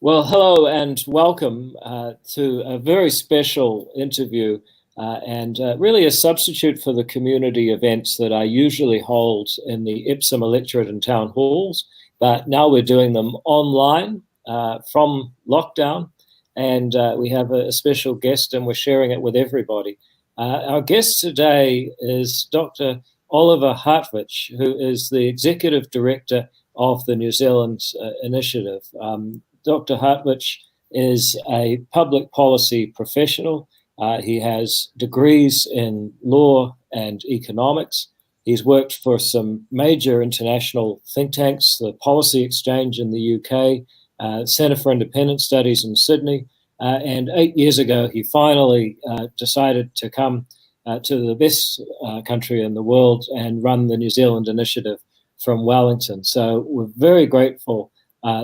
Well, hello and welcome to a very special interview and really a substitute for the community events that I usually hold in the Epsom electorate and town halls. But now we're doing them online from lockdown, and we have a special guest and we're sharing it with everybody. Our guest today is Dr. Oliver Hartwich, who is the Executive Director of the New Zealand Initiative. Dr. Hartwich is a public policy professional. He has degrees in law and economics. He's worked for some major international think tanks, the Policy Exchange in the UK, Centre for Independent Studies in Sydney, and 8 years ago he finally decided to come to the best country in the world and run the New Zealand Initiative from Wellington. So we're very grateful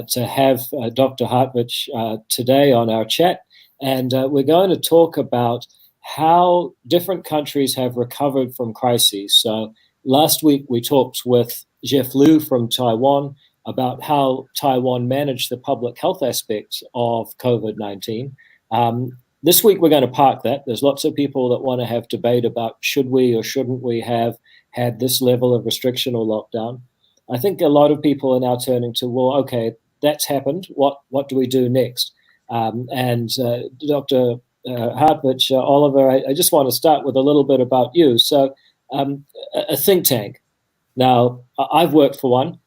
to have Dr. Hartwich today on our chat. And we're going to talk about how different countries have recovered from crises. So last week we talked with Jeff Liu from Taiwan about how Taiwan managed the public health aspects of COVID-19. This week we're going to park that. There's lots of people that want to have debate about should we or shouldn't we have had this level of restriction or lockdown. I think a lot of people are now turning to, well, okay, that's happened. What do we do next? And Dr. Hartwich, Oliver, I just want to start with a little bit about you. So a think tank. Now, I've worked for one.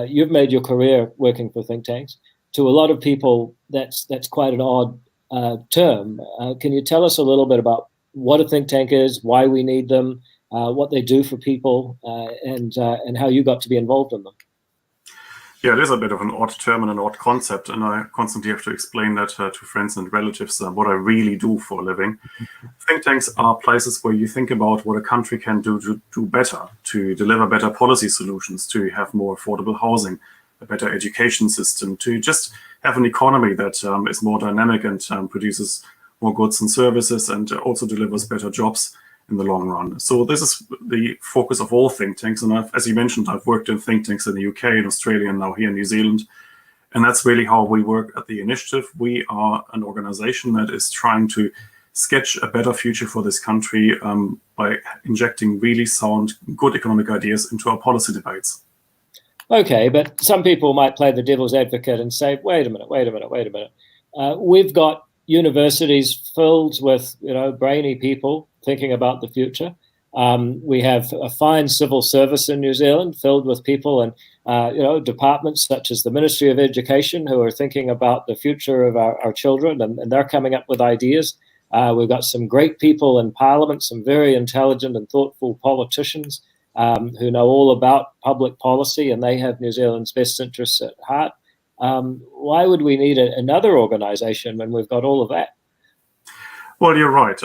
You've made your career working for think tanks. To a lot of people, that's quite an odd term. Can you tell us a little bit about what a think tank is, why we need them, what they do for people, and how you got to be involved in them? Yeah, it is a bit of an odd term and an odd concept, and I constantly have to explain that to friends and relatives, what I really do for a living. Think tanks are places where you think about what a country can do to do better, to deliver better policy solutions, to have more affordable housing, a better education system, to just have an economy that is more dynamic and produces more goods and services and also delivers better jobs in the long run. So this is the focus of all think tanks. And as you mentioned, I've worked in think tanks in the UK, in Australia, and now here in New Zealand. And that's really how we work at the initiative. We are an organization that is trying to sketch a better future for this country by injecting really sound, good economic ideas into our policy debates. Okay, but some people might play the devil's advocate and say, wait a minute. We've got universities filled with, brainy people thinking about the future. We have a fine civil service in New Zealand filled with people and, departments such as the Ministry of Education who are thinking about the future of our children, and they're coming up with ideas. We've got some great people in Parliament, some very intelligent and thoughtful politicians who know all about public policy, and they have New Zealand's best interests at heart. Why would we need another organization when we've got all of that? Well, you're right.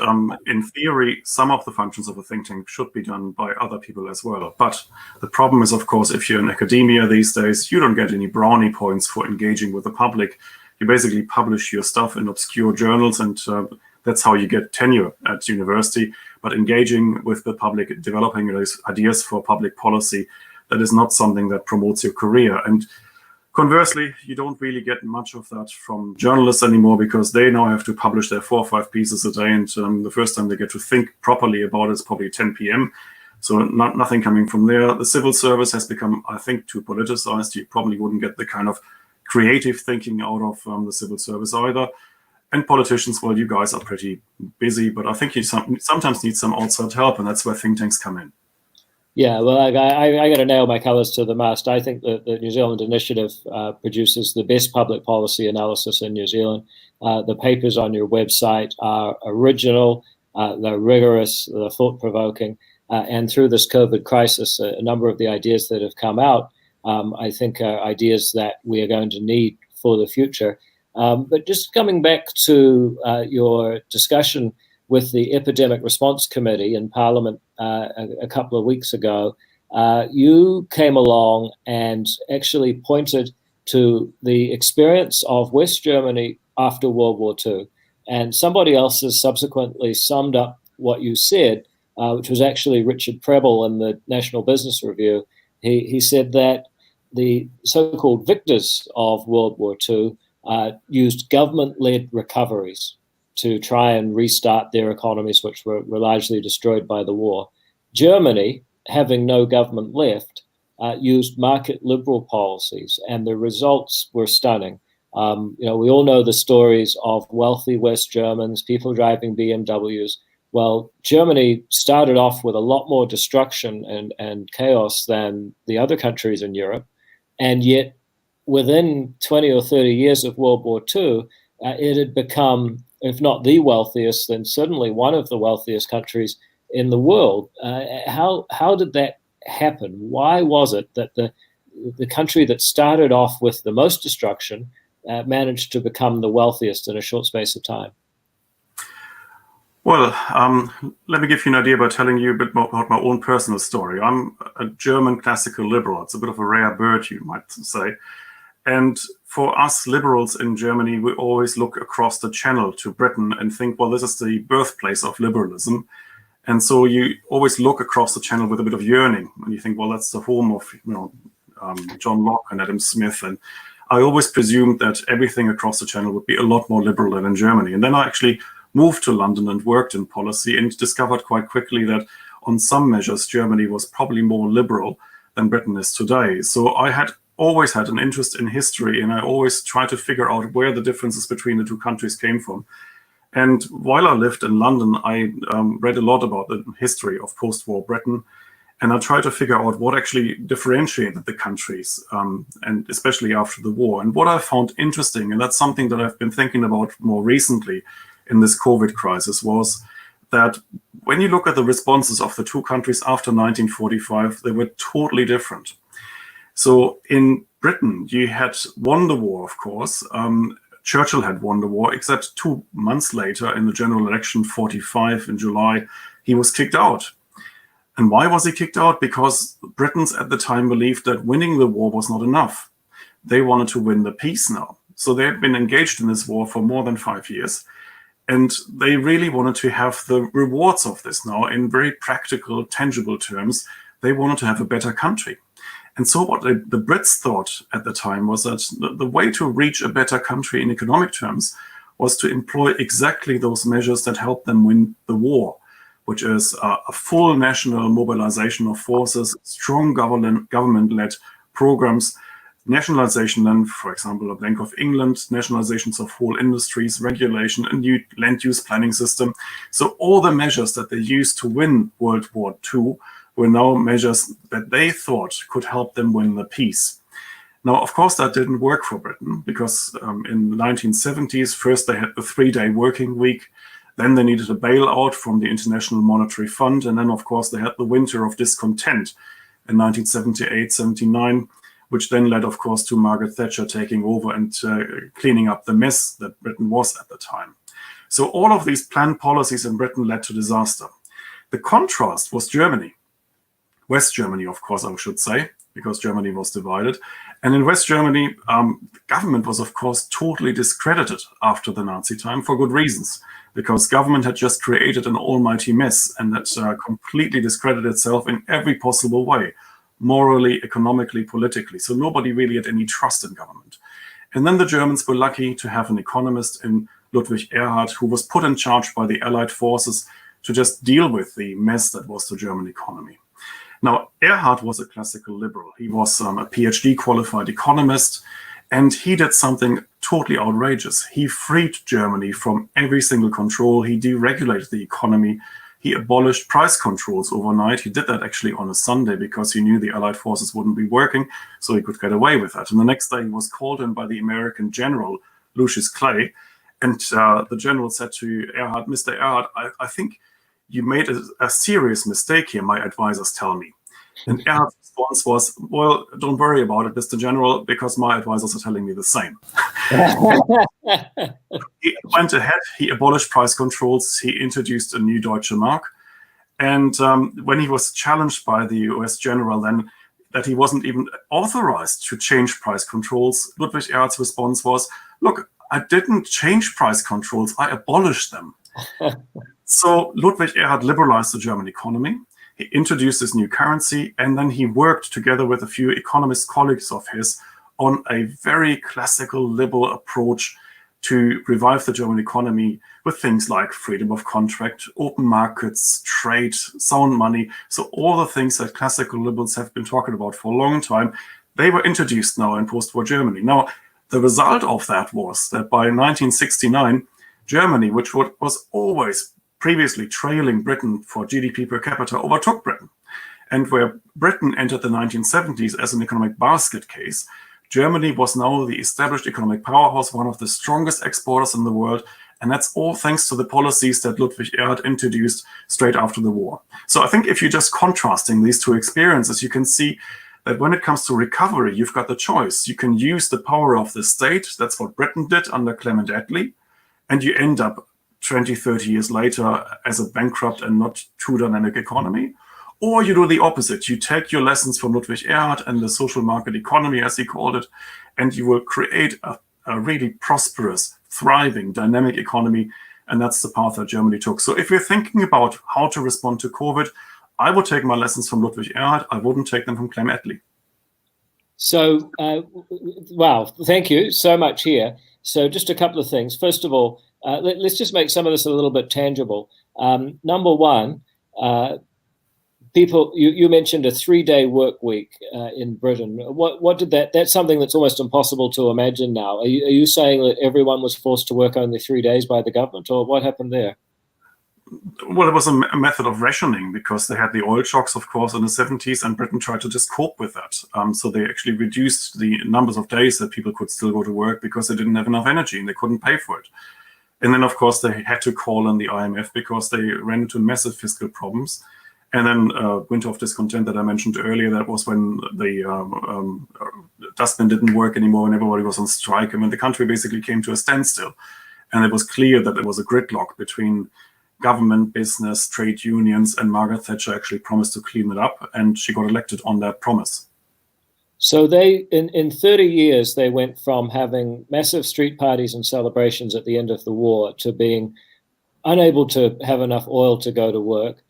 In theory, some of the functions of a think tank should be done by other people as well. But the problem is, of course, if you're in academia these days, you don't get any brownie points for engaging with the public. You basically publish your stuff in obscure journals, and that's how you get tenure at university. But engaging with the public, developing those ideas for public policy, that is not something that promotes your career. And conversely, you don't really get much of that from journalists anymore, because they now have to publish their 4 or 5 pieces a day, and the first time they get to think properly about it is probably 10 p.m. So nothing coming from there. The civil service has become, I think, too politicized. You probably wouldn't get the kind of creative thinking out of the civil service either. And politicians, well, you guys are pretty busy, but I think you sometimes need some outside help, and that's where think tanks come in. Yeah, well, I got to nail my colours to the mast. I think that the New Zealand Initiative produces the best public policy analysis in New Zealand. The papers on your website are original, they're rigorous, they're thought-provoking, and through this COVID crisis, a number of the ideas that have come out, I think are ideas that we are going to need for the future. But just coming back to your discussion with the Epidemic Response Committee in Parliament a couple of weeks ago, you came along and actually pointed to the experience of West Germany after World War II. And somebody else has subsequently summed up what you said, which was actually Richard Prebble in the National Business Review. He said that the so-called victors of World War II used government-led recoveries to try and restart their economies, which were largely destroyed by the war. Germany, having no government left, used market liberal policies, and the results were stunning. We all know the stories of wealthy West Germans, people driving BMWs. Well, Germany started off with a lot more destruction and chaos than the other countries in Europe, and yet within 20 or 30 years of World War II, it had become, if not the wealthiest, then certainly one of the wealthiest countries in the world. How did that happen? Why was it that the country that started off with the most destruction managed to become the wealthiest in a short space of time? Well, let me give you an idea by telling you a bit more about my own personal story. I'm a German classical liberal. It's a bit of a rare bird, you might say. And for us liberals in Germany, we always look across the channel to Britain and think, well, this is the birthplace of liberalism. And so you always look across the channel with a bit of yearning. And you think, well, that's the home of John Locke and Adam Smith. And I always presumed that everything across the channel would be a lot more liberal than in Germany. And then I actually moved to London and worked in policy and discovered quite quickly that on some measures, Germany was probably more liberal than Britain is today. So I had always had an interest in history, and I always tried to figure out where the differences between the two countries came from. And while I lived in London, I read a lot about the history of post-war Britain, and I tried to figure out what actually differentiated the countries, and especially after the war. And what I found interesting, and that's something that I've been thinking about more recently in this COVID crisis, was that when you look at the responses of the two countries after 1945, they were totally different. So in Britain, you had won the war, of course. Churchill had won the war, except 2 months later in the general election, 45 in July, he was kicked out. And why was he kicked out? Because Britons at the time believed that winning the war was not enough. They wanted to win the peace now. So they had been engaged in this war for more than 5 years. And they really wanted to have the rewards of this now in very practical, tangible terms. They wanted to have a better country. And so what the Brits thought at the time was that the way to reach a better country in economic terms was to employ exactly those measures that helped them win the war, which is a full national mobilization of forces, strong government-led programs, nationalization then, for example, of Bank of England, nationalizations of whole industries, regulation, a new land use planning system. So all the measures that they used to win World War II were now measures that they thought could help them win the peace. Now, of course, that didn't work for Britain because in the 1970s, first they had the 3-day working week, then they needed a bailout from the International Monetary Fund, and then, of course, they had the winter of discontent in 1978-79, which then led, of course, to Margaret Thatcher taking over and cleaning up the mess that Britain was at the time. So all of these planned policies in Britain led to disaster. The contrast was Germany. West Germany, of course, I should say, because Germany was divided. And in West Germany, the government was, of course, totally discredited after the Nazi time for good reasons, because government had just created an almighty mess and that completely discredited itself in every possible way, morally, economically, politically. So nobody really had any trust in government. And then the Germans were lucky to have an economist in Ludwig Erhard, who was put in charge by the Allied forces to just deal with the mess that was the German economy. Now, Erhard was a classical liberal. He was a PhD qualified economist, and he did something totally outrageous. He freed Germany from every single control. He deregulated the economy. He abolished price controls overnight. He did that actually on a Sunday because he knew the Allied forces wouldn't be working, so he could get away with that. And the next day he was called in by the American general, Lucius Clay, and the general said to Erhard, "Mr. Erhard, I think you made a serious mistake here, my advisors tell me." And Erhard's response was, "Well, don't worry about it, Mr. General, because my advisors are telling me the same." He went ahead, he abolished price controls, he introduced a new Deutsche Mark. And when he was challenged by the US general then that he wasn't even authorized to change price controls, Ludwig Erhard's response was, "Look, I didn't change price controls, I abolished them." So Ludwig Erhard liberalized the German economy. He introduced this new currency, and then he worked together with a few economist colleagues of his on a very classical liberal approach to revive the German economy with things like freedom of contract, open markets, trade, sound money. So all the things that classical liberals have been talking about for a long time, they were introduced now in post-war Germany. Now, the result of that was that by 1969, Germany, which was always previously trailing Britain for GDP per capita, overtook Britain. And where Britain entered the 1970s as an economic basket case, Germany was now the established economic powerhouse, one of the strongest exporters in the world. And that's all thanks to the policies that Ludwig Erhard introduced straight after the war. So I think if you're just contrasting these two experiences, you can see that when it comes to recovery, you've got the choice. You can use the power of the state. That's what Britain did under Clement Attlee. And you end up 20, 30 years later as a bankrupt and not too dynamic economy. Or you do the opposite. You take your lessons from Ludwig Erhard and the social market economy, as he called it, and you will create a really prosperous, thriving, dynamic economy. And that's the path that Germany took. So if you're thinking about how to respond to COVID, I would take my lessons from Ludwig Erhard. I wouldn't take them from Clement Attlee. So, wow, thank you so much here. So just a couple of things. First of all, let's just make some of this a little bit tangible. Number one, people, you mentioned a 3-day work week in Britain. What did that's something that's almost impossible to imagine now. Are you saying that everyone was forced to work only 3 days by the government, or what happened there? Well, it was a method of rationing because they had the oil shocks, of course, in the 70s, and Britain tried to just cope with that. So they actually reduced the numbers of days that people could still go to work because they didn't have enough energy and they couldn't pay for it. And then, of course, they had to call on the IMF because they ran into massive fiscal problems. And then winter of discontent that I mentioned earlier, that was when the dustbin didn't work anymore and everybody was on strike. And when the country basically came to a standstill. And it was clear that there was a gridlock between government, business, trade unions, and Margaret Thatcher actually promised to clean it up. And she got elected on that promise. So they, in 30 years, they went from having massive street parties and celebrations at the end of the war to being unable to have enough oil to go to work,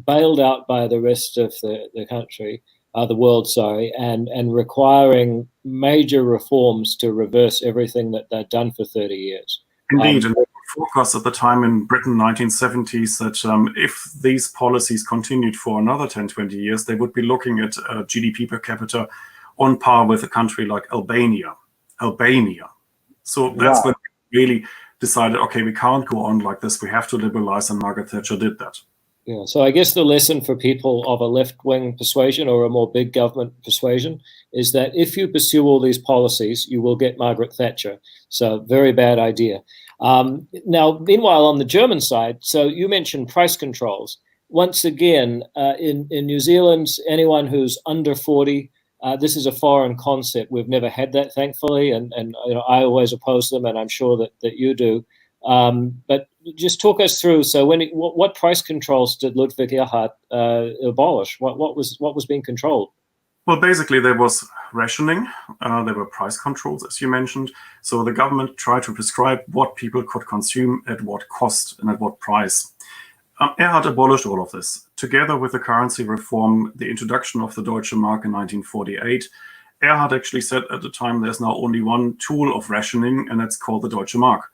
bailed out by the rest of the country, the world, sorry, and requiring major reforms to reverse everything that they'd done for 30 years. Indeed, and there were forecasts at the time in Britain, 1970s, that if these policies continued for another 10, 20 years, they would be looking at GDP per capita on par with a country like Albania. So that's when we really decided, okay, we can't go on like this. We have to liberalize, and Margaret Thatcher did that. Yeah, so I guess the lesson for people of a left-wing persuasion or a more big government persuasion is that if you pursue all these policies, you will get Margaret Thatcher. So very bad idea. Now, meanwhile, on the German side, so you mentioned price controls. Once again, in New Zealand, anyone who's under 40, this is a foreign concept. We've never had that, thankfully, and you know, I always oppose them, and I'm sure that you do. But just talk us through. So, what price controls did Ludwig Erhard abolish? What was being controlled? Well, basically, there was rationing. There were price controls, as you mentioned. So the government tried to prescribe what people could consume at what cost and at what price. Erhard abolished all of this. Together with the currency reform, the introduction of the Deutsche Mark in 1948, Erhard actually said at the time there's now only one tool of rationing, and that's called the Deutsche Mark.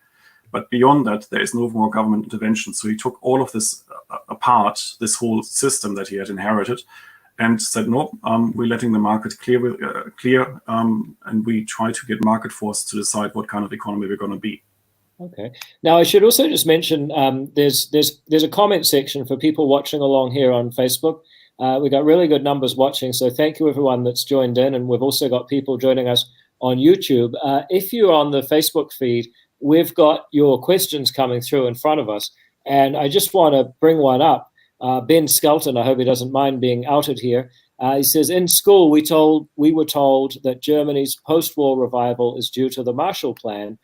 But beyond that, there is no more government intervention. So he took all of this apart, this whole system that he had inherited, and said, no, we're letting the market clear, and we try to get market force to decide what kind of economy we're going to be. Okay. Now, I should also just mention there's a comment section for people watching along here on Facebook. We got really good numbers watching, so thank you everyone that's joined in, and we've also got people joining us on YouTube. If you're on the Facebook feed, we've got your questions coming through in front of us, and I just want to bring one up. Ben Skelton, I hope he doesn't mind being outed here. He says, in school, we were told that Germany's post-war revival is due to the Marshall Plan.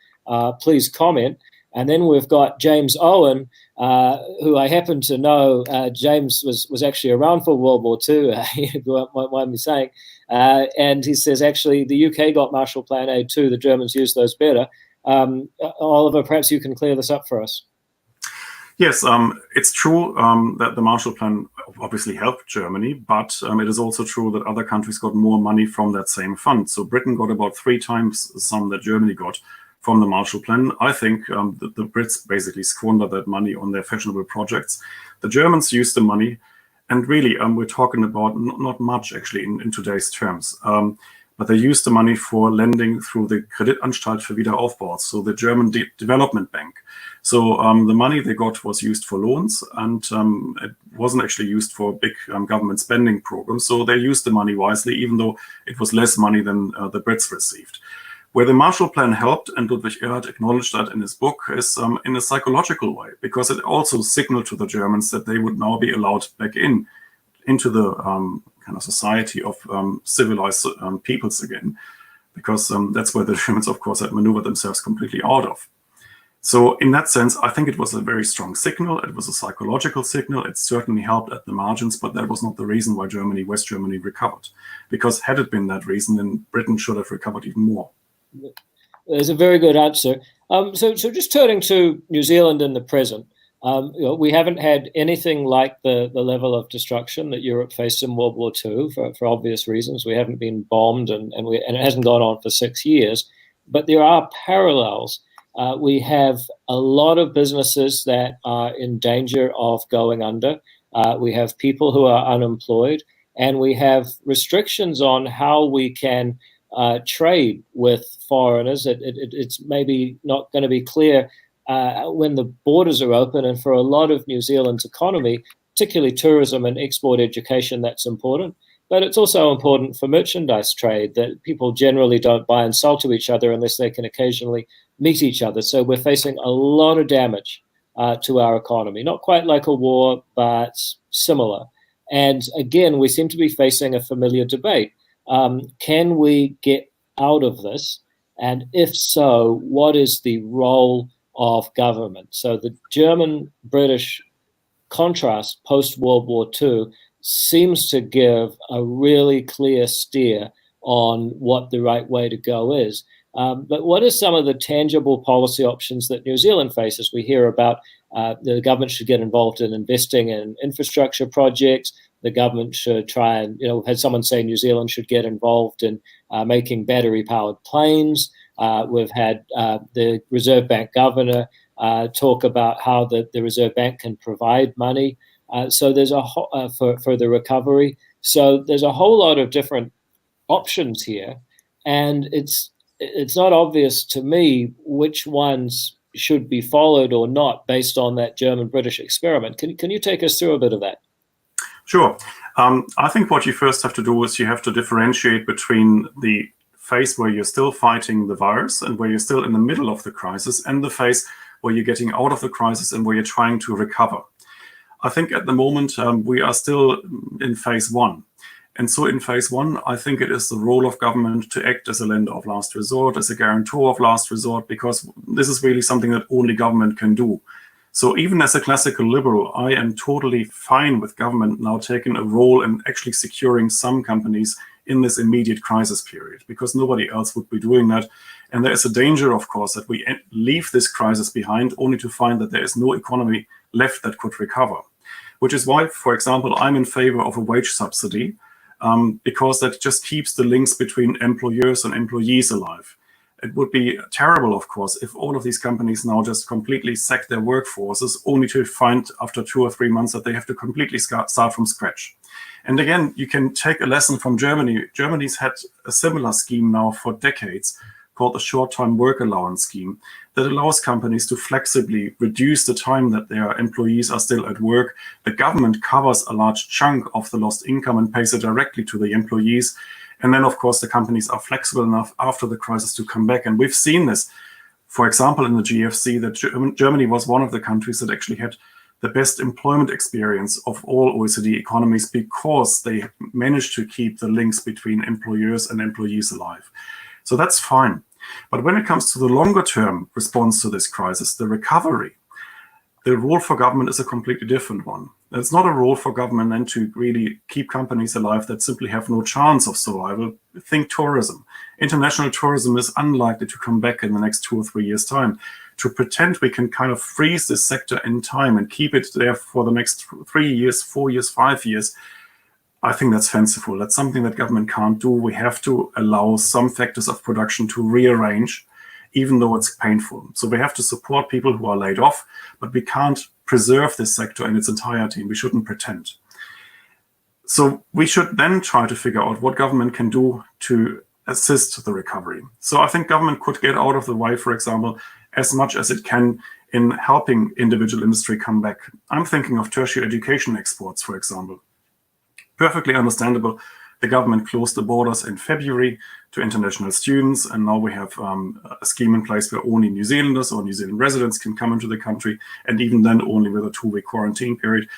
Please comment. And then we've got James Owen, who I happen to know. James was actually around for World War II, you won't mind me saying. And he says, actually, the UK got Marshall Plan aid too. The Germans used those better. Oliver, perhaps you can clear this up for us. Yes, it's true that the Marshall Plan obviously helped Germany, but it is also true that other countries got more money from that same fund. So Britain got about 3 times the sum that Germany got from the Marshall Plan. I think the Brits basically squandered that money on their fashionable projects. The Germans used the money, and really we're talking about not much actually in today's terms. But they used the money for lending through the Kreditanstalt für Wiederaufbau, so the German development bank. So the money they got was used for loans, and it wasn't actually used for big government spending programs. So they used the money wisely, even though it was less money than the Brits received. Where the Marshall Plan helped, and Ludwig Erhard acknowledged that in his book, is in a psychological way, because it also signaled to the Germans that they would now be allowed back into the kind of society of civilized peoples again, because that's where the Germans, of course, had maneuvered themselves completely out of. So in that sense, I think it was a very strong signal. It was a psychological signal. It certainly helped at the margins, but that was not the reason why West Germany recovered. Because had it been that reason, then Britain should have recovered even more. There's a very good answer. So just turning to New Zealand in the present, we haven't had anything like the level of destruction that Europe faced in World War II for obvious reasons. We haven't been bombed, and it hasn't gone on for 6 years. But there are parallels. We have a lot of businesses that are in danger of going under. We have people who are unemployed, and we have restrictions on how we can trade with foreigners. It's maybe not going to be clear when the borders are open, and for a lot of New Zealand's economy, particularly tourism and export education, that's important. But it's also important for merchandise trade, that people generally don't buy and sell to each other unless they can occasionally meet each other. So we're facing a lot of damage to our economy. Not quite like a war, but similar. And again, we seem to be facing a familiar debate. Can we get out of this? And if so, what is the role of government? So the German-British contrast post-World War II seems to give a really clear steer on what the right way to go is. But what are some of the tangible policy options that New Zealand faces? We hear about the government should get involved in investing in infrastructure projects. The government should try and, we've had someone say New Zealand should get involved in making battery-powered planes. We've had the Reserve Bank governor talk about how the Reserve Bank can provide money. So there's for the recovery. So there's a whole lot of different options here, and it's not obvious to me which ones should be followed or not based on that German-British experiment. Can you take us through a bit of that? Sure. I think what you first have to do is you have to differentiate between the phase where you're still fighting the virus and where you're still in the middle of the crisis, and the phase where you're getting out of the crisis and where you're trying to recover. I think at the moment we are still in phase 1. And so in phase 1, I think it is the role of government to act as a lender of last resort, as a guarantor of last resort, because this is really something that only government can do. So even as a classical liberal, I am totally fine with government now taking a role in actually securing some companies in this immediate crisis period, because nobody else would be doing that. And there is a danger, of course, that we leave this crisis behind only to find that there is no economy left that could recover. Which is why, for example, I'm in favor of a wage subsidy, because that just keeps the links between employers and employees alive. It would be terrible, of course, if all of these companies now just completely sack their workforces, only to find after 2 or 3 months that they have to completely start from scratch. And again, you can take a lesson from Germany. Germany's had a similar scheme now for decades, called the short-time work allowance scheme, that allows companies to flexibly reduce the time that their employees are still at work. The government covers a large chunk of the lost income and pays it directly to the employees. And then, of course, the companies are flexible enough after the crisis to come back. And we've seen this, for example, in the GFC, that Germany was one of the countries that actually had the best employment experience of all OECD economies, because they managed to keep the links between employers and employees alive. So that's fine. But when it comes to the longer term response to this crisis, the recovery, the role for government is a completely different one. It's not a role for government then to really keep companies alive that simply have no chance of survival. Think tourism. International tourism is unlikely to come back in the next 2 or 3 years' time. To pretend we can kind of freeze this sector in time and keep it there for the next 3 years, 4 years, 5 years, I think that's fanciful. That's something that government can't do. We have to allow some factors of production to rearrange, even though it's painful. So we have to support people who are laid off, but we can't preserve this sector in its entirety, and we shouldn't pretend. So we should then try to figure out what government can do to assist the recovery. So I think government could get out of the way, for example, as much as it can in helping individual industry come back. I'm thinking of tertiary education exports, for example. Perfectly understandable. The government closed the borders in February to international students, and now we have a scheme in place where only New Zealanders or New Zealand residents can come into the country, and even then only with a 2-week quarantine period.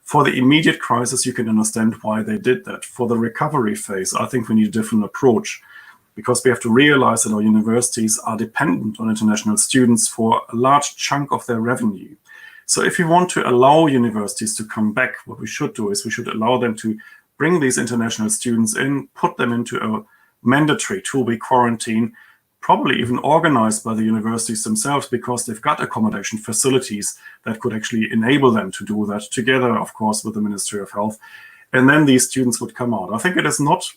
For the immediate crisis, you can understand why they did that. For the recovery phase, I think we need a different approach, because we have to realize that our universities are dependent on international students for a large chunk of their revenue. So if we want to allow universities to come back, what we should do is we should allow them to bring these international students in, put them into a mandatory 2-week quarantine, probably even organized by the universities themselves, because they've got accommodation facilities that could actually enable them to do that, together, of course, with the Ministry of Health. And then these students would come out. I think it is not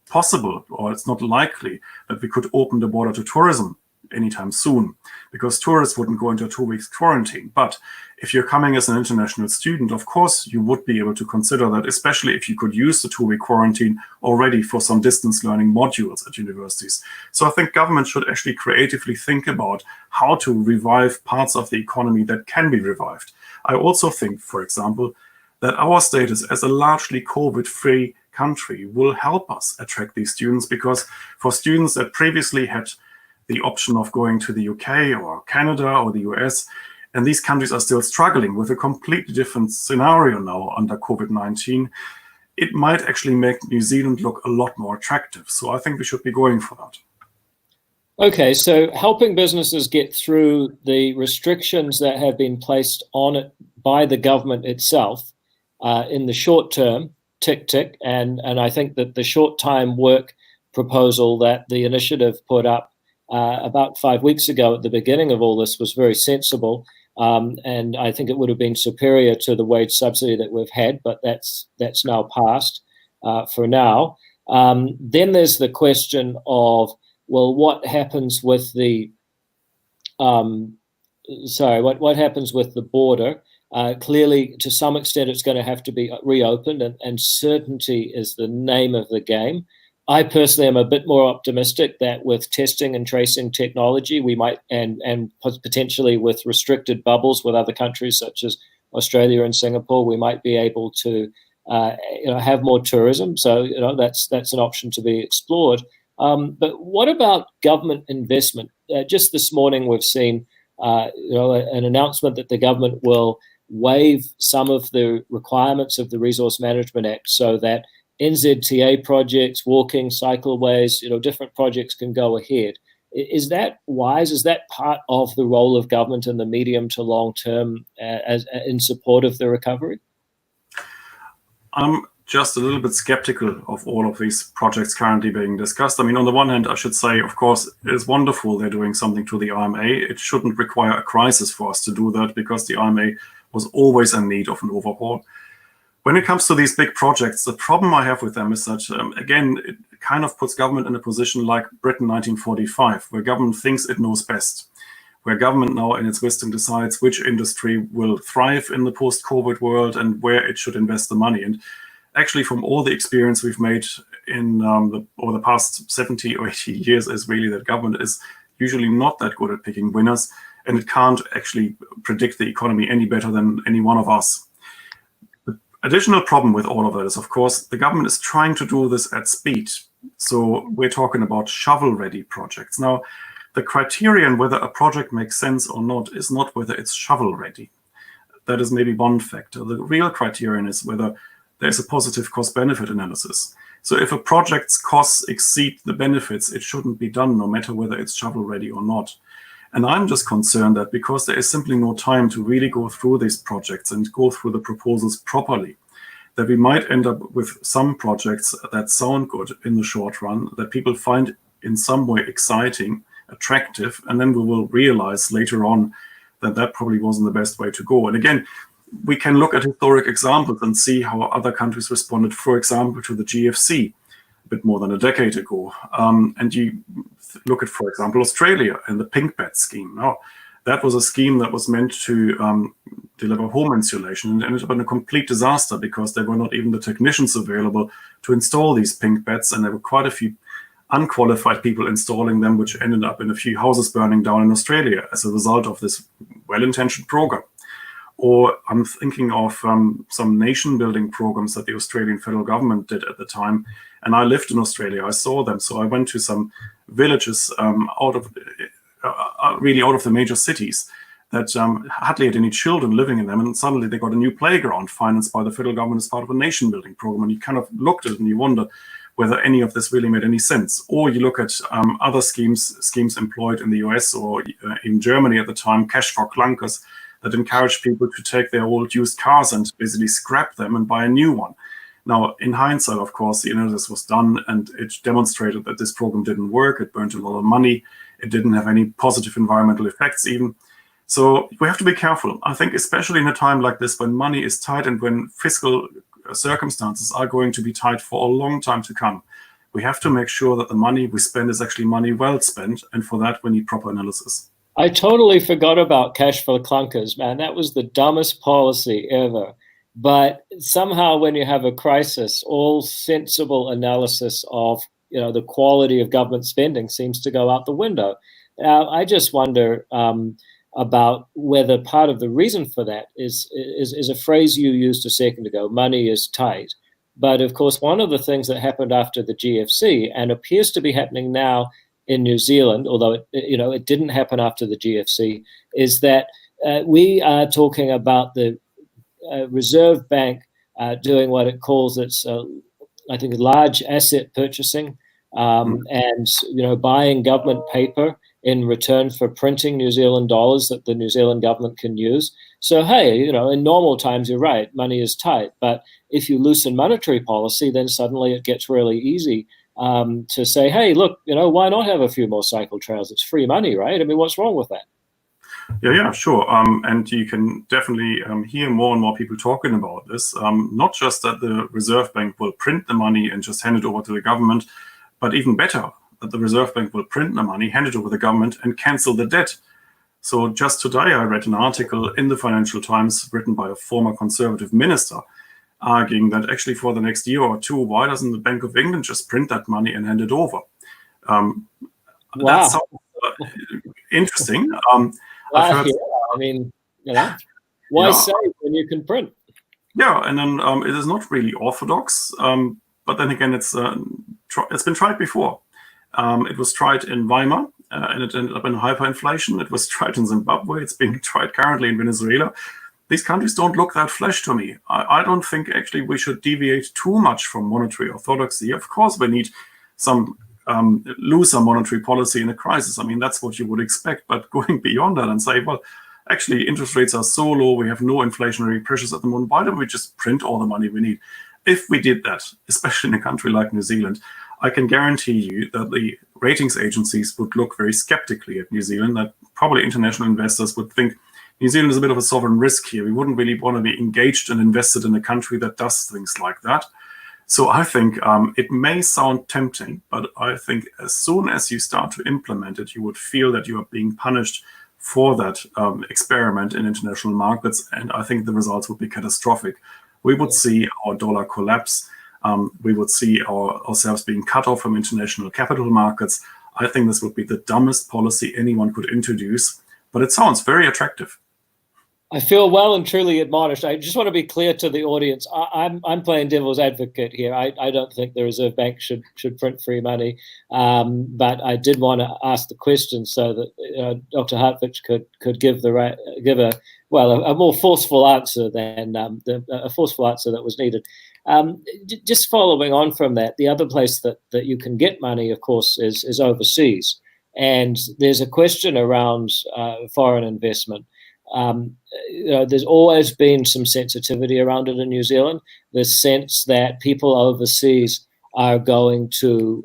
possible, or it's not likely, that we could open the border to tourism anytime soon, because tourists wouldn't go into a 2-week quarantine. But if you're coming as an international student, of course, you would be able to consider that, especially if you could use the 2-week quarantine already for some distance learning modules at universities. So I think government should actually creatively think about how to revive parts of the economy that can be revived. I also think, for example, that our status as a largely COVID-free country will help us attract these students, because for students that previously had the option of going to the UK or Canada or the US, and these countries are still struggling with a completely different scenario now under COVID-19, it might actually make New Zealand look a lot more attractive. So I think we should be going for that. Okay, so helping businesses get through the restrictions that have been placed on it by the government itself in the short term, tick, tick, and I think that the short time work proposal that the initiative put up about 5 weeks ago at the beginning of all this was very sensible, and I think it would have been superior to the wage subsidy that we've had, but that's now passed for now. Then there's the question of, well, what happens with the what happens with the border? Clearly, to some extent, it's going to have to be reopened, and certainty is the name of the game. I personally am a bit more optimistic that with testing and tracing technology, we might, and potentially with restricted bubbles with other countries such as Australia and Singapore, we might be able to have more tourism. So that's an option to be explored. But what about government investment? Just this morning, we've seen an announcement that the government will waive some of the requirements of the Resource Management Act so that NZTA projects, walking, cycleways, different projects can go ahead. Is that wise? Is that part of the role of government in the medium to long term in support of the recovery? I'm just a little bit skeptical of all of these projects currently being discussed. I mean, on the one hand, I should say, of course, it is wonderful they're doing something to the IMA. It shouldn't require a crisis for us to do that, because the IMA was always in need of an overhaul. When it comes to these big projects, the problem I have with them is that, again, it kind of puts government in a position like Britain 1945, where government thinks it knows best, where government now in its wisdom decides which industry will thrive in the post-COVID world and where it should invest the money. And actually, from all the experience we've made in over the past 70 or 80 years, is really that government is usually not that good at picking winners, and it can't actually predict the economy any better than any one of us. Additional problem with all of that is, of course, the government is trying to do this at speed. So we're talking about shovel-ready projects. Now, the criterion whether a project makes sense or not is not whether it's shovel-ready. That is maybe one factor. The real criterion is whether there's a positive cost-benefit analysis. So if a project's costs exceed the benefits, it shouldn't be done, no matter whether it's shovel-ready or not. And I'm just concerned that because there is simply no time to really go through these projects and go through the proposals properly, that we might end up with some projects that sound good in the short run, that people find in some way exciting, attractive, and then we will realize later on that that probably wasn't the best way to go. And again, we can look at historic examples and see how other countries responded, for example, to the GFC a bit more than a decade ago. And you look at, for example, Australia and the pink bed scheme. Now, that was a scheme that was meant to deliver home insulation, and ended up in a complete disaster because there were not even the technicians available to install these pink beds, and there were quite a few unqualified people installing them, which ended up in a few houses burning down in Australia as a result of this well-intentioned program. Or I'm thinking of some nation-building programs that the Australian federal government did at the time. And I lived in Australia. I saw them. So I went to some villages really out of the major cities that hardly had any children living in them. And suddenly they got a new playground financed by the federal government as part of a nation-building program. And you kind of looked at it and you wonder whether any of this really made any sense. Or you look at other schemes employed in the US or in Germany at the time, cash for clunkers, that encourage people to take their old used cars and basically scrap them and buy a new one. Now, in hindsight, of course, this was done and it demonstrated that this program didn't work. It burnt a lot of money. It didn't have any positive environmental effects even. So we have to be careful. I think especially in a time like this, when money is tight and when fiscal circumstances are going to be tight for a long time to come, we have to make sure that the money we spend is actually money well spent. And for that, we need proper analysis. I totally forgot about cash for clunkers, man. That was the dumbest policy ever. But somehow when you have a crisis, all sensible analysis of the quality of government spending seems to go out the window. I just wonder about whether part of the reason for that is a phrase you used a second ago, money is tight. But of course, one of the things that happened after the GFC and appears to be happening now in New Zealand, although it didn't happen after the GFC, is that we are talking about the Reserve Bank doing what it calls its, I think, large asset purchasing, and buying government paper in return for printing New Zealand dollars that the New Zealand government can use. So hey, in normal times, you're right, money is tight, but if you loosen monetary policy, then suddenly it gets really easy to say, hey, look, why not have a few more cycle trails? It's free money, right? I mean, what's wrong with that? Yeah, sure. And you can definitely hear more and more people talking about this. Not just that the Reserve Bank will print the money and just hand it over to the government, but even better, that the Reserve Bank will print the money, hand it over to the government, and cancel the debt. So just today, I read an article in the Financial Times written by a former Conservative minister, arguing that actually for the next year or two, why doesn't the Bank of England just print that money and hand it over? Wow. That sounds interesting. I've heard, I mean, why save when you can print? Yeah, and then it is not really orthodox, but then again, it's been tried before. It was tried in Weimar, and it ended up in hyperinflation. It was tried in Zimbabwe. It's being tried currently in Venezuela. These countries don't look that flesh to me. I don't think actually we should deviate too much from monetary orthodoxy. Of course, we need some looser monetary policy in a crisis. I mean, that's what you would expect. But going beyond that and say, well, actually, interest rates are so low, we have no inflationary pressures at the moment. Why don't we just print all the money we need? If we did that, especially in a country like New Zealand, I can guarantee you that the ratings agencies would look very skeptically at New Zealand, that probably international investors would think New Zealand is a bit of a sovereign risk here. We wouldn't really want to be engaged and invested in a country that does things like that. So I think it may sound tempting, but I think as soon as you start to implement it, you would feel that you are being punished for that experiment in international markets. And I think the results would be catastrophic. We would see our dollar collapse. We would see ourselves being cut off from international capital markets. I think this would be the dumbest policy anyone could introduce, but it sounds very attractive. I feel well and truly admonished. I just want to be clear to the audience. I'm playing devil's advocate here. I don't think the Reserve Bank should print free money, but I did want to ask the question so that Dr. Hartwich could give a more forceful answer than a forceful answer that was needed. Just following on from that, the other place that you can get money, of course, is overseas. And there's a question around foreign investment. There's always been some sensitivity around it in New Zealand, the sense that people overseas are going to,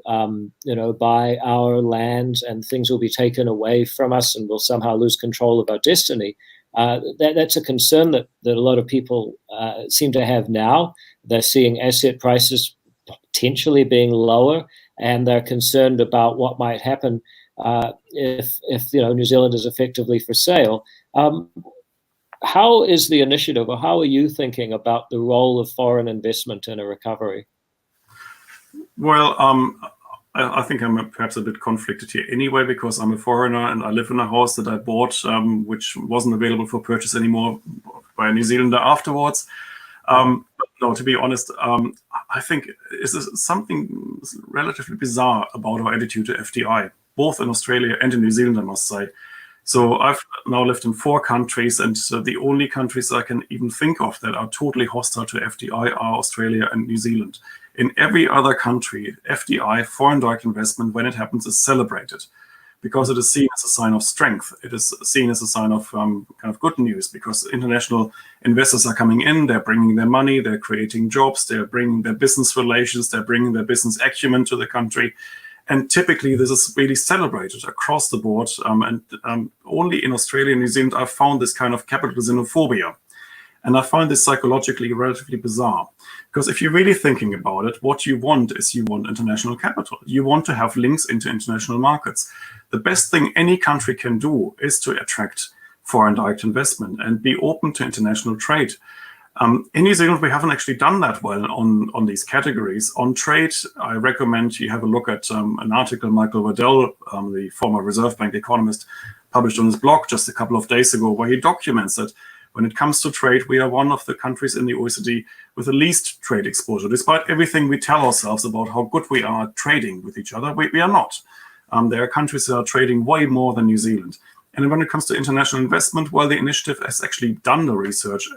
buy our land and things will be taken away from us and we'll somehow lose control of our destiny. That's a concern that a lot of people seem to have now. They're seeing asset prices potentially being lower, and they're concerned about what might happen if New Zealand is effectively for sale. How is the initiative, or how are you thinking about the role of foreign investment in a recovery? Well, I think I'm perhaps a bit conflicted here anyway, because I'm a foreigner and I live in a house that I bought, which wasn't available for purchase anymore by a New Zealander afterwards. But no, to be honest, I think is something relatively bizarre about our attitude to FDI, both in Australia and in New Zealand, I must say. So I've now lived in 4 countries, and the only countries I can even think of that are totally hostile to FDI are Australia and New Zealand. In every other country, FDI, foreign direct investment, when it happens, is celebrated because it is seen as a sign of strength. It is seen as a sign of kind of good news, because international investors are coming in, they're bringing their money, they're creating jobs, they're bringing their business relations, they're bringing their business acumen to the country. And typically, this is really celebrated across the board. Only in Australia and New Zealand, I've found this kind of capital xenophobia. And I find this psychologically relatively bizarre. Because if you're really thinking about it, what you want is you want international capital. You want to have links into international markets. The best thing any country can do is to attract foreign direct investment and be open to international trade. In New Zealand, we haven't actually done that well on these categories. On trade, I recommend you have a look at an article Michael Waddell, the former Reserve Bank economist, published on his blog just a couple of days ago, where he documents that when it comes to trade, we are one of the countries in the OECD with the least trade exposure. Despite everything we tell ourselves about how good we are at trading with each other, we are not. There are countries that are trading way more than New Zealand. And when it comes to international investment, well, the initiative has actually done the research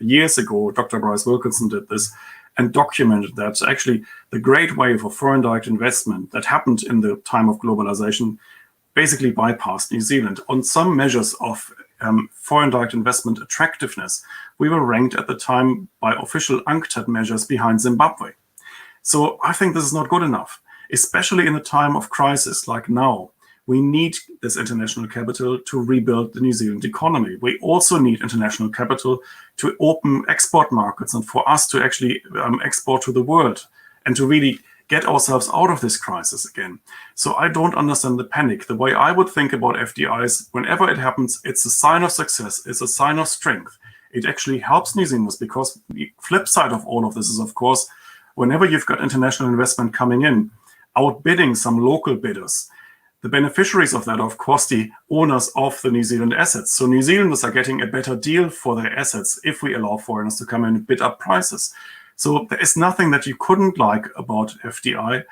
years ago. Dr. Bryce Wilkinson did this and documented that actually the great wave of foreign direct investment that happened in the time of globalization basically bypassed New Zealand. On some measures of foreign direct investment attractiveness, we were ranked at the time by official UNCTAD measures behind Zimbabwe. So I think this is not good enough, especially in a time of crisis like now. We need this international capital to rebuild the New Zealand economy. We also need international capital to open export markets and for us to actually export to the world and to really get ourselves out of this crisis again. So I don't understand the panic. The way I would think about FDIs, whenever it happens, it's a sign of success, it's a sign of strength. It actually helps New Zealanders, because the flip side of all of this is, of course, whenever you've got international investment coming in, outbidding some local bidders, the beneficiaries of that are, of course, the owners of the New Zealand assets. So New Zealanders are getting a better deal for their assets if we allow foreigners to come in and bid up prices. So there is nothing that you couldn't like about FDI,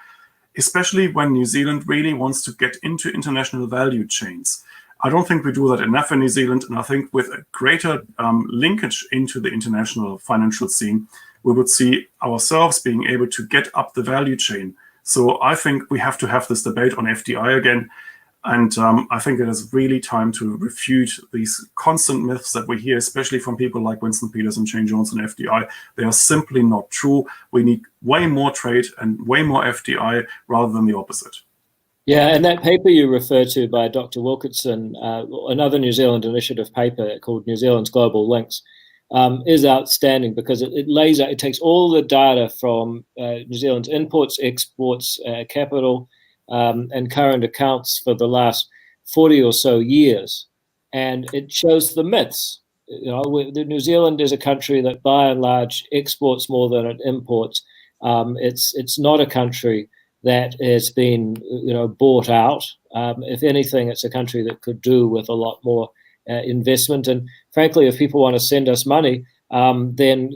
especially when New Zealand really wants to get into international value chains. I don't think we do that enough in New Zealand, and I think with a greater linkage into the international financial scene, we would see ourselves being able to get up the value chain. So I think we have to have this debate on FDI again. And I think it is really time to refute these constant myths that we hear, especially from people like Winston Peters and Shane Jones on FDI. They are simply not true. We need way more trade and way more FDI rather than the opposite. Yeah, and that paper you refer to by Dr. Wilkinson, another New Zealand initiative paper called NZs Global Links, is outstanding because it lays out, it takes all the data from New Zealand's imports, exports, capital, and current accounts for the last 40 or so years, and it shows the myths. New Zealand is a country that, by and large, exports more than it imports. It's not a country that has been, bought out. If anything, it's a country that could do with a lot more investment. And frankly, if people want to send us money, then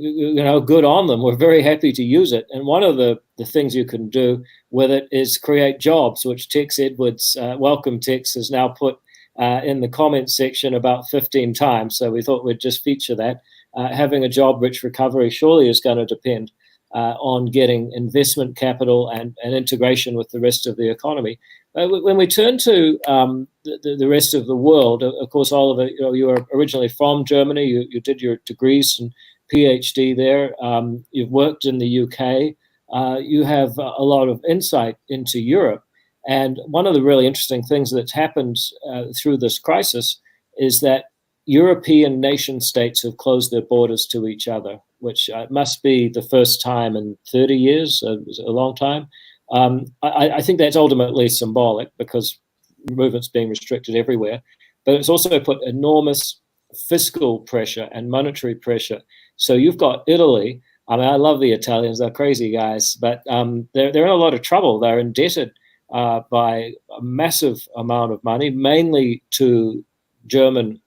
good on them. We're very happy to use it. And one of the things you can do with it is create jobs, which Tex Edwards, welcome Tex, has now put in the comments section about 15 times. So we thought we'd just feature that. Having a job-rich recovery surely is going to depend on getting investment capital and integration with the rest of the economy. When we turn to the rest of the world, of course, Oliver, you are originally from Germany. You did your degrees and PhD there. You've worked in the UK. You have a lot of insight into Europe. And one of the really interesting things that's happened through this crisis is that European nation states have closed their borders to each other, which must be the first time in 30 years, a long time. I think that's ultimately symbolic because movement's being restricted everywhere, but it's also put enormous fiscal pressure and monetary pressure. So you've got Italy. I mean, I love the Italians; they're crazy guys, but they're in a lot of trouble. They're indebted by a massive amount of money, mainly to German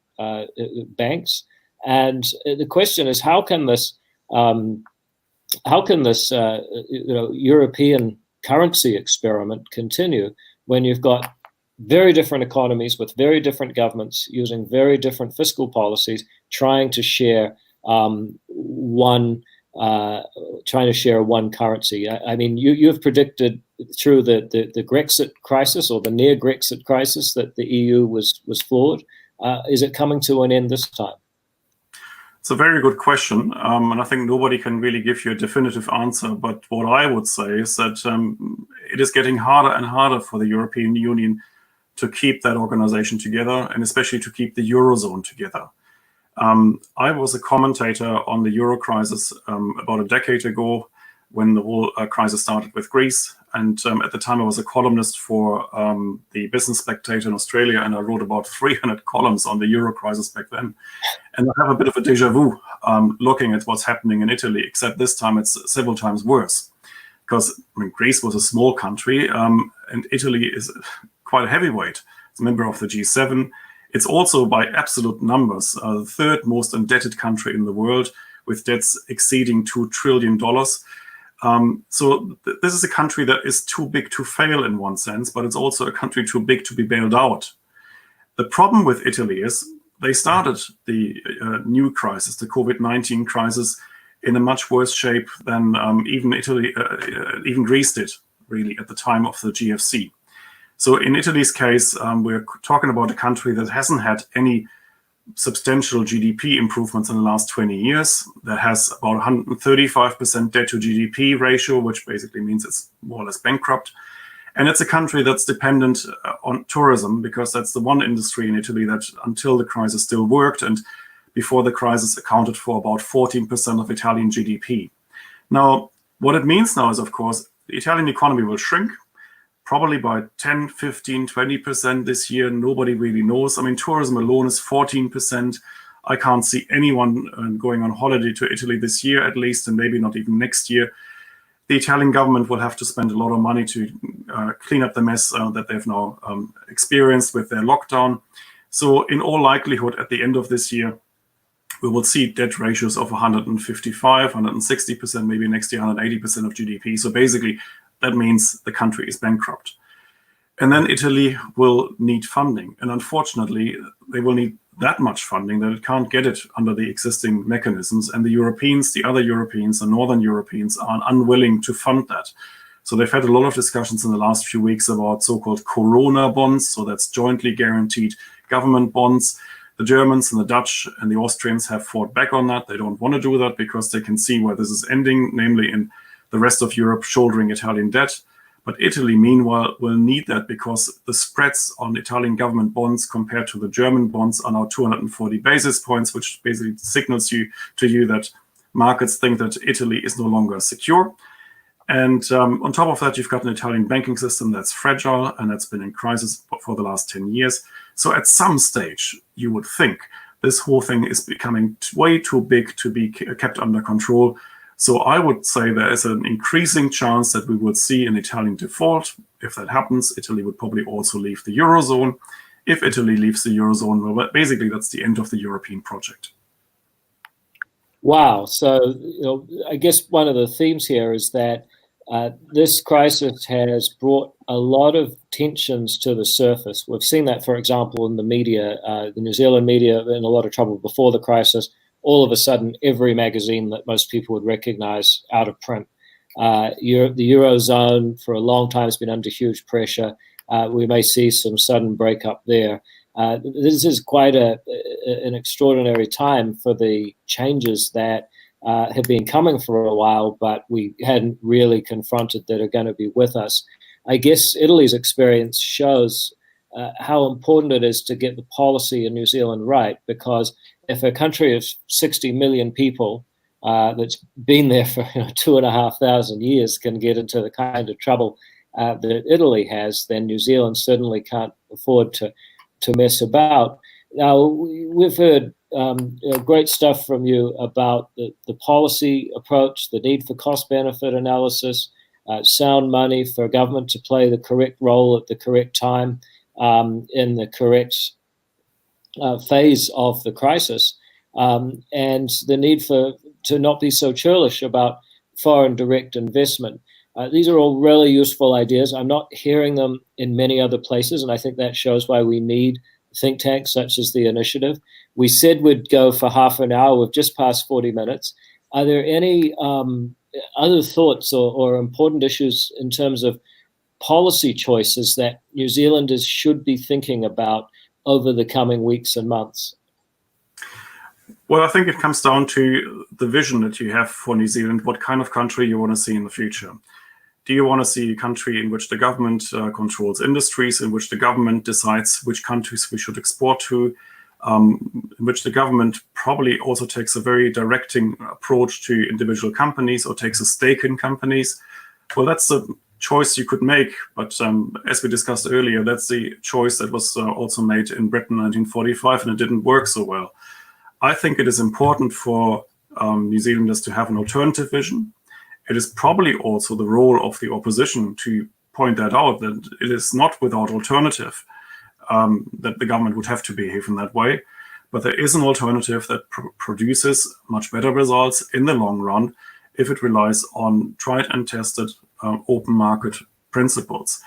banks. And the question is, how can this European currency experiment continue when you've got very different economies with very different governments using very different fiscal policies, trying to share one currency? I mean, you've predicted through the Grexit crisis or the near Grexit crisis that the EU was flawed. Is it coming to an end this time? It's a very good question, and I think nobody can really give you a definitive answer. But what I would say is that it is getting harder and harder for the European Union to keep that organization together, and especially to keep the Eurozone together. I was a commentator on the Euro crisis about a decade ago when the whole crisis started with Greece. And at the time, I was a columnist for the Business Spectator in Australia, and I wrote about 300 columns on the Euro crisis back then. And I have a bit of a deja vu looking at what's happening in Italy, except this time it's several times worse. Because Greece was a small country, and Italy is quite a heavyweight. It's a member of the G7. It's also, by absolute numbers, the third most indebted country in the world, with debts exceeding $2 trillion. So this is a country that is too big to fail in one sense, but it's also a country too big to be bailed out. The problem with Italy is they started the new crisis, the COVID-19 crisis, in a much worse shape than even Greece did, really, at the time of the GFC. So in Italy's case, we're talking about a country that hasn't had any substantial GDP improvements in the last 20 years, that has about 135% debt to GDP ratio, which basically means it's more or less bankrupt. And it's a country that's dependent on tourism, because that's the one industry in Italy that until the crisis still worked, and before the crisis accounted for about 14% of Italian GDP. Now, what it means now is, of course, the Italian economy will shrink, probably by 10, 15, 20% this year. Nobody really knows. I mean, tourism alone is 14%. I can't see anyone going on holiday to Italy this year, at least, and maybe not even next year. The Italian government will have to spend a lot of money to clean up the mess that they've now experienced with their lockdown. So in all likelihood, at the end of this year, we will see debt ratios of 155, 160%, maybe next year 180% of GDP. So basically, that means the country is bankrupt. And then Italy will need funding. And unfortunately, they will need that much funding that it can't get it under the existing mechanisms. And the Europeans, the other Europeans, the Northern Europeans, are unwilling to fund that. So they've had a lot of discussions in the last few weeks about so-called Corona bonds. So that's jointly guaranteed government bonds. The Germans and the Dutch and the Austrians have fought back on that. They don't want to do that because they can see where this is ending, namely in the rest of Europe shouldering Italian debt. But Italy, meanwhile, will need that because the spreads on Italian government bonds compared to the German bonds are now 240 basis points, which basically signals to you that markets think that Italy is no longer secure. And on top of that, you've got an Italian banking system that's fragile and that's been in crisis for the last 10 years. So at some stage, you would think this whole thing is becoming way too big to be kept under control. So I would say there is an increasing chance that we would see an Italian default. If that happens, Italy would probably also leave the Eurozone. If Italy leaves the Eurozone, well, basically that's the end of the European project. Wow. So I guess one of the themes here is that this crisis has brought a lot of tensions to the surface. We've seen that, for example, in the media. The New Zealand media were in a lot of trouble before the crisis. All of a sudden, every magazine that most people would recognize out of print. The Eurozone for a long time has been under huge pressure. we may see some sudden breakup there. This is quite an extraordinary time for the changes that have been coming for a while, but we hadn't really confronted that are going to be with us. I guess Italy's experience shows how important it is to get the policy in New Zealand right, because if a country of 60 million people that's been there for 2,500 years can get into the kind of trouble that Italy has, then New Zealand certainly can't afford to mess about. Now, we've heard great stuff from you about the policy approach, the need for cost-benefit analysis, sound money for government to play the correct role at the correct time in the correct phase of the crisis, and the need to not be so churlish about foreign direct investment. These are all really useful ideas. I'm not hearing them in many other places, and I think that shows why we need think tanks such as the Initiative. We said we'd go for half an hour. We've just passed 40 minutes. Are there any other thoughts or important issues in terms of policy choices that New Zealanders should be thinking about over the coming weeks and months? Well, I think it comes down to the vision that you have for New Zealand, what kind of country you want to see in the future. Do you want to see a country in which the government controls industries, in which the government decides which countries we should export to, in which the government probably also takes a very directing approach to individual companies or takes a stake in companies? Well, that's a choice you could make, but as we discussed earlier, that's the choice that was also made in Britain in 1945, and it didn't work so well. I think it is important for New Zealanders to have an alternative vision. It is probably also the role of the opposition to point that out, that it is not without alternative that the government would have to behave in that way. But there is an alternative that produces much better results in the long run if it relies on tried and tested open market principles.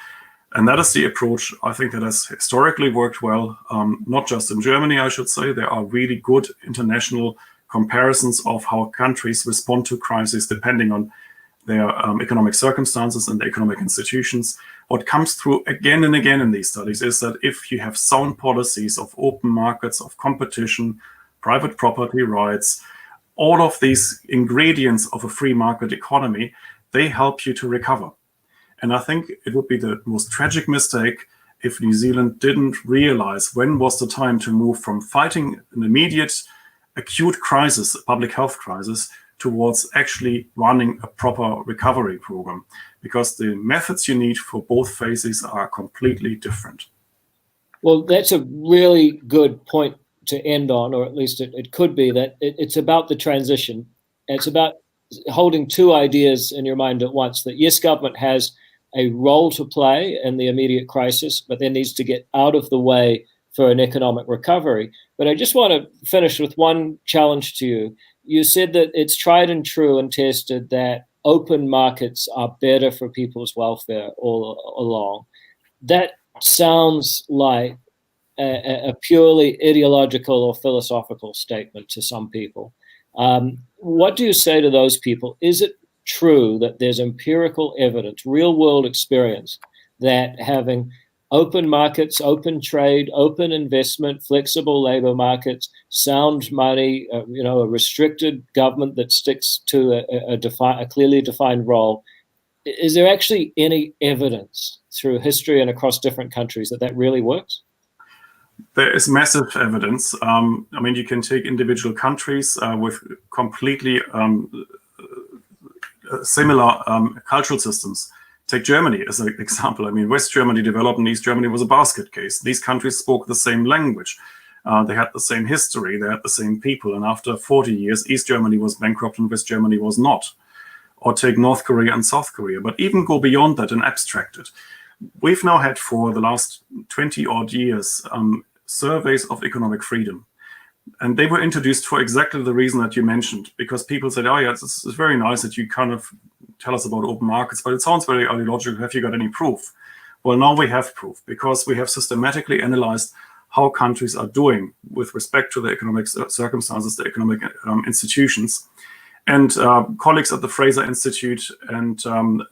And that is the approach, I think, that has historically worked well, not just in Germany, I should say. There are really good international comparisons of how countries respond to crises depending on their economic circumstances and the economic institutions. What comes through again and again in these studies is that if you have sound policies of open markets, of competition, private property rights, all of these ingredients of a free market economy, they help you to recover. And I think it would be the most tragic mistake if New Zealand didn't realize when was the time to move from fighting an immediate acute crisis, a public health crisis, towards actually running a proper recovery program, because the methods you need for both phases are completely different. Well, that's a really good point to end on, or at least it could be, that it's about the transition. It's about holding two ideas in your mind at once, that yes, government has a role to play in the immediate crisis, but then needs to get out of the way for an economic recovery. But I just want to finish with one challenge to you. You said that it's tried and true and tested that open markets are better for people's welfare all along. That sounds like a purely ideological or philosophical statement to some people. What do you say to those people? Is it true that there's empirical evidence, real world experience, that having open markets, open trade, open investment, flexible labor markets, sound money, a restricted government that sticks to a clearly defined role, is there actually any evidence through history and across different countries that really works? There is massive evidence. You can take individual countries with completely similar cultural systems. Take Germany as an example. West Germany developed and East Germany was a basket case. These countries spoke the same language. They had the same history. They had the same people. And after 40 years, East Germany was bankrupt and West Germany was not. Or take North Korea and South Korea. But even go beyond that and abstract it. We've now had for the last 20 odd years surveys of economic freedom. And they were introduced for exactly the reason that you mentioned, because people said, oh yeah, it's very nice that you kind of tell us about open markets, but it sounds very ideological. Have you got any proof? Well, now we have proof, because we have systematically analyzed how countries are doing with respect to the economic circumstances, the economic institutions. And colleagues at the Fraser Institute and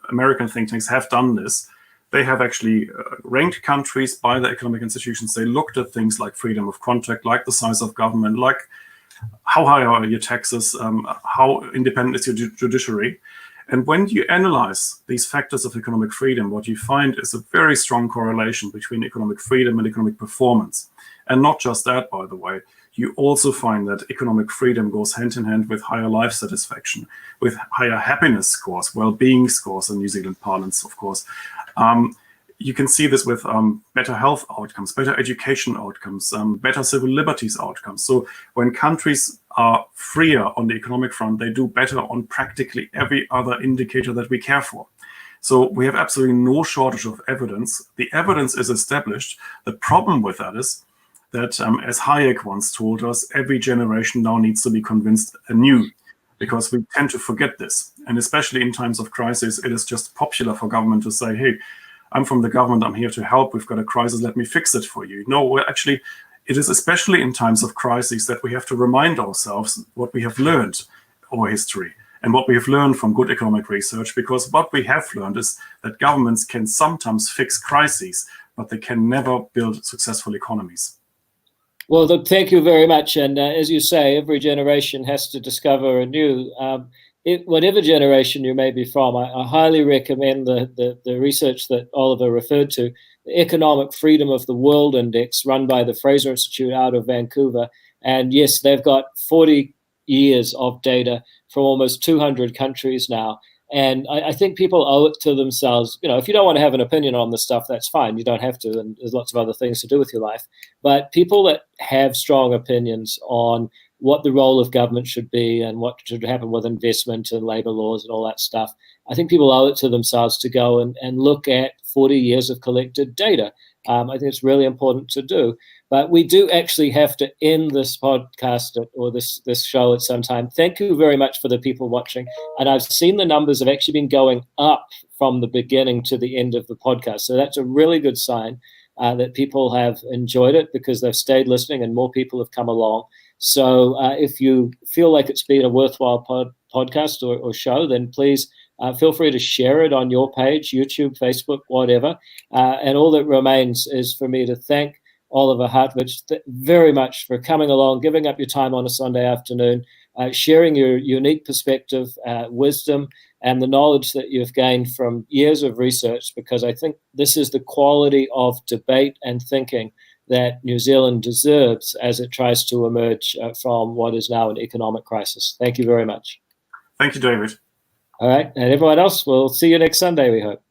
American think tanks have done this. They have actually ranked countries by the economic institutions. They looked at things like freedom of contract, like the size of government, like how high are your taxes, how independent is your judiciary. And when you analyze these factors of economic freedom, what you find is a very strong correlation between economic freedom and economic performance. And not just that, by the way, you also find that economic freedom goes hand in hand with higher life satisfaction, with higher happiness scores, well-being scores in New Zealand parlance, of course. You can see this with better health outcomes, better education outcomes, better civil liberties outcomes. So when countries are freer on the economic front, they do better on practically every other indicator that we care for. So we have absolutely no shortage of evidence. The evidence is established. The problem with that is that, as Hayek once told us, every generation now needs to be convinced anew, because we tend to forget this. And especially in times of crisis, it is just popular for government to say, hey, I'm from the government, I'm here to help, we've got a crisis, let me fix it for you. No, actually, it is especially in times of crisis that we have to remind ourselves what we have learned over history and what we have learned from good economic research, because what we have learned is that governments can sometimes fix crises, but they can never build successful economies. Well, look, thank you very much. And as you say, every generation has to discover anew. Whatever generation you may be from, I highly recommend the research that Oliver referred to, the Economic Freedom of the World Index, run by the Fraser Institute out of Vancouver. And yes, they've got 40 years of data from almost 200 countries now. And I think people owe it to themselves. You know, if you don't want to have an opinion on this stuff, that's fine. You don't have to, and there's lots of other things to do with your life. But people that have strong opinions on what the role of government should be and what should happen with investment and labor laws and all that stuff, I think people owe it to themselves to go and look at 40 years of collected data. I think it's really important to do. But we do actually have to end this podcast or this show at some time. Thank you very much for the people watching. And I've seen the numbers have actually been going up from the beginning to the end of the podcast. So that's a really good sign that people have enjoyed it because they've stayed listening and more people have come along. So if you feel like it's been a worthwhile podcast or show, then please feel free to share it on your page, YouTube, Facebook, whatever. And all that remains is for me to thank Oliver Hartwich very much for coming along, giving up your time on a Sunday afternoon, sharing your unique perspective, wisdom, and the knowledge that you've gained from years of research, because I think this is the quality of debate and thinking that New Zealand deserves as it tries to emerge from what is now an economic crisis. Thank you very much. Thank you, David. All right. And everyone else, we'll see you next Sunday, we hope.